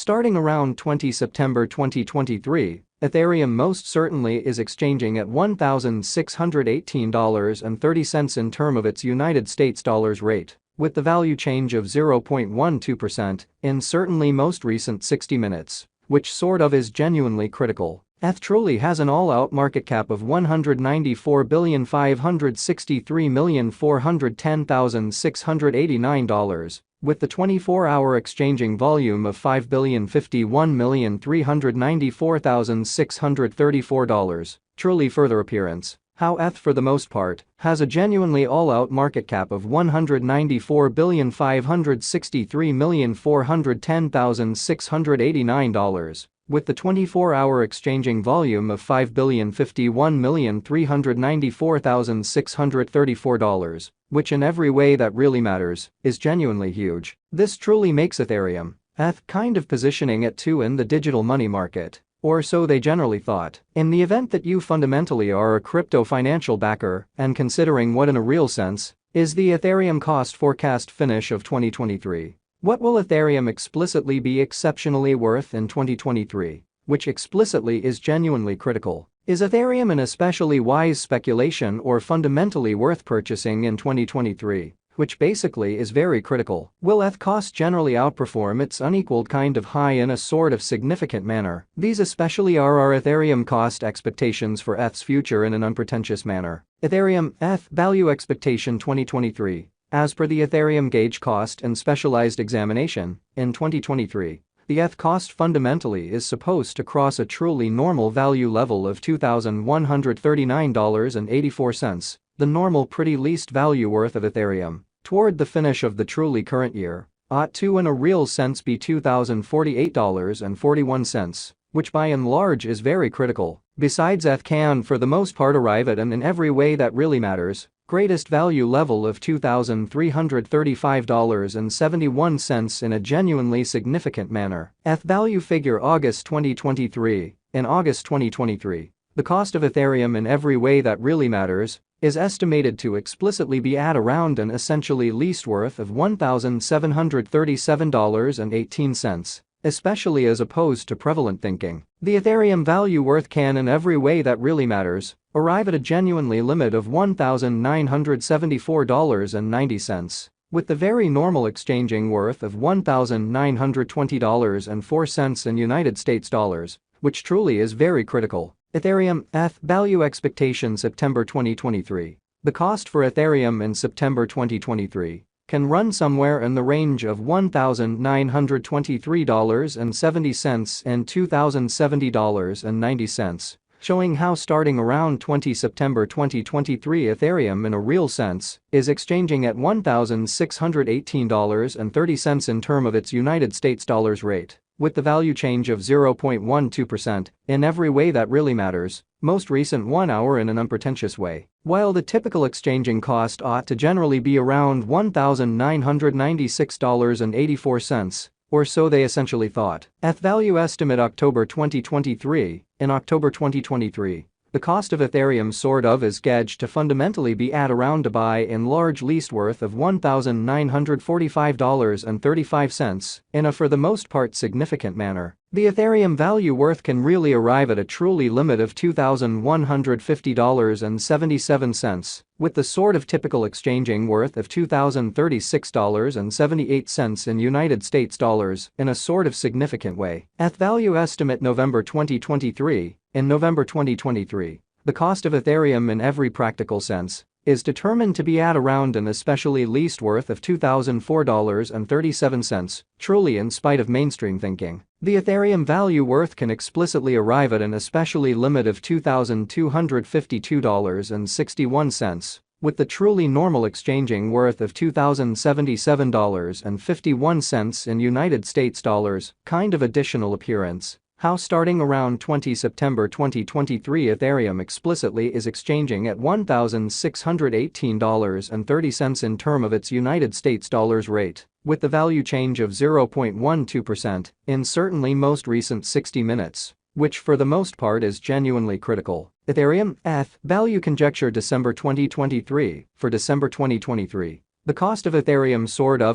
starting around 20 September 2023, Ethereum most certainly is exchanging at $1,618.30 in term of its United States dollars rate, with the value change of 0.12% in certainly most recent 60 minutes, which sort of is genuinely critical. ETH truly has an all-out market cap of $194,563,410,689, with the 24-hour exchanging volume of $5,051,394,634. Truly further appearance how ETH for the most part has a genuinely all-out market cap of $194,563,410,689, with the 24-hour exchanging volume of $5,051,394,634, which in every way that really matters is genuinely huge. This truly makes Ethereum, ETH kind of positioning it too in the digital money market. Or so they generally thought. In the event that you fundamentally are a crypto financial backer and considering what in a real sense is the Ethereum cost forecast finish of 2023. What will Ethereum explicitly be exceptionally worth in 2023, which explicitly is genuinely critical? Is Ethereum an especially wise speculation or fundamentally worth purchasing in 2023? Which basically is very critical. Will ETH cost generally outperform its unequaled kind of high in a sort of significant manner? These especially are our Ethereum cost expectations for ETH's future in an unpretentious manner. Ethereum ETH value expectation 2023. As per the Ethereum gauge cost and specialized examination, in 2023, the ETH cost fundamentally is supposed to cross a truly normal value level of $2,139.84, the normal pretty least value worth of Ethereum. Toward the finish of the truly current year, ought to in a real sense be $2,048.41, which by and large is very critical. Besides, ETH can for the most part arrive at an in every way that really matters, greatest value level of $2,335.71 in a genuinely significant manner. ETH value figure August 2023. In August 2023, the cost of Ethereum in every way that really matters is estimated to explicitly be at around an essentially least worth of $1,737.18, especially as opposed to prevalent thinking. The Ethereum value worth can in every way that really matters arrive at a genuinely limit of $1,974.90, with the very normal exchanging worth of $1,920.04 in United States dollars, which truly is very critical. Ethereum ETH value expectation September 2023. The cost for Ethereum in September 2023 can run somewhere in the range of $1,923.70 and $2,070.90, showing how starting around 20 September 2023 Ethereum in a real sense is exchanging at $1,618.30 in term of its United States dollars rate, with the value change of 0.12% in every way that really matters, most recent 1 hour in an unpretentious way. While the typical exchanging cost ought to generally be around $1,996.84, or so they essentially thought. ETH value estimate October 2023. In October 2023, the cost of Ethereum sort of is gauged to fundamentally be at around a by and large least worth of $1,945.35 in a for the most part significant manner. The Ethereum value worth can really arrive at a truly limit of $2,150.77, with the sort of typical exchanging worth of $2,036.78 in United States dollars in a sort of significant way. ETH value estimate November 2023. In November 2023, the cost of Ethereum in every practical sense is determined to be at around an especially least worth of $2,004.37, truly in spite of mainstream thinking. The Ethereum value worth can explicitly arrive at an especially limit of $2,252.61, with the truly normal exchanging worth of $2,077.51 in United States dollars, kind of additional appearance. How starting around 20 September 2023 Ethereum explicitly is exchanging at $1,618.30 in term of its United States dollars rate, with the value change of 0.12% in certainly most recent 60 minutes, which for the most part is genuinely critical. Ethereum ETH value conjecture December 2023. For December 2023, The cost of Ethereum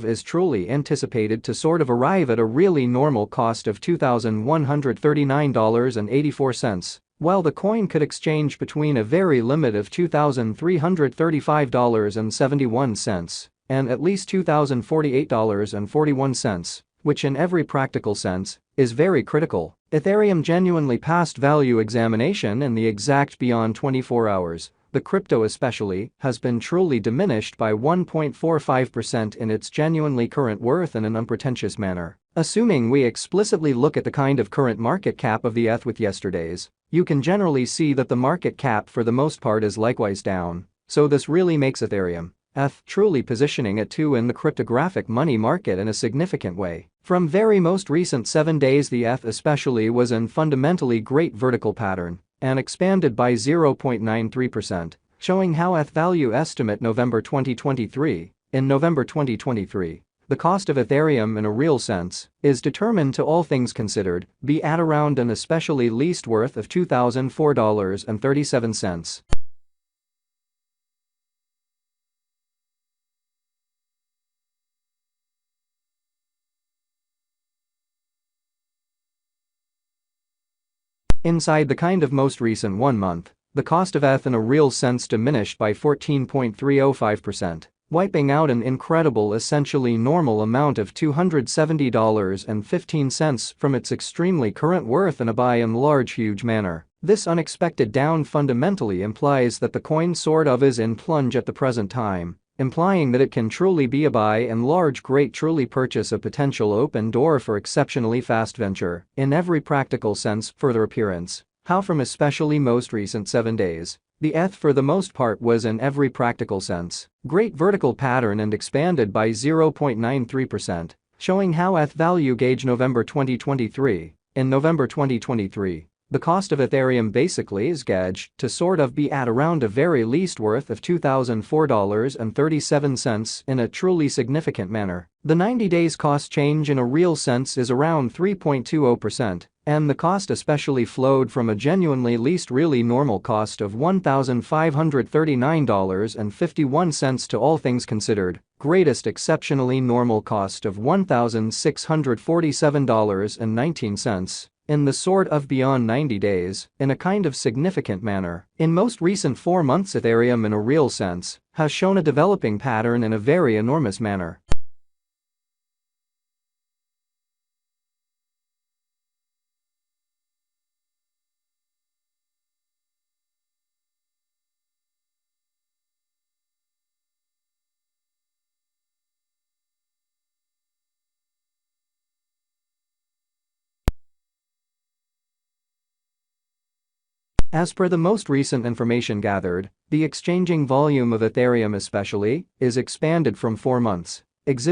is truly anticipated to arrive at a really normal cost of $2,139.84, while the coin could exchange between a very limit of $2,335.71 and at least $2,048.41, which in every practical sense is very critical. Ethereum genuinely passed value examination in the exact beyond 24 hours. The crypto especially has been truly diminished by 1.45% in its genuinely current worth in an unpretentious manner. Assuming we explicitly look at the kind of current market cap of the ETH with yesterday's, you can generally see that the market cap for the most part is likewise down. So this really makes Ethereum ETH truly positioning it too in the cryptographic money market in a significant way. From very most recent 7 days, the ETH especially was in fundamentally great vertical pattern and expanded by 0.93%, showing how ETH value estimate November 2023. In November 2023, the cost of Ethereum in a real sense is determined to all things considered be at around an especially least worth of $2,004.37. Inside the kind of most recent 1 month, the cost of ETH in a real sense diminished by 14.305%, wiping out an incredible essentially normal amount of $270.15 from its extremely current worth in a by and large huge manner. This unexpected down fundamentally implies that the coin is in plunge at the present time, implying that it can truly be a by and large great truly purchase a potential open door for exceptionally fast venture, in every practical sense. Further appearance, how from especially most recent 7 days, the ETH for the most part was in every practical sense great vertical pattern and expanded by 0.93%, showing how ETH value gauge November 2023. In November 2023, the cost of Ethereum basically is gauged to be at around a very least worth of $2,004.37 in a truly significant manner. The 90 days cost change in a real sense is around 3.20%, and the cost especially flowed from a genuinely least really normal cost of $1,539.51 to all things considered greatest exceptionally normal cost of $1,647.19. In the beyond 90 days, in a kind of significant manner. In most recent 4 months, Ethereum in a real sense has shown a developing pattern in a very enormous manner. As per the most recent information gathered, the exchanging volume of Ethereum especially is expanded from 4 months, exhibiting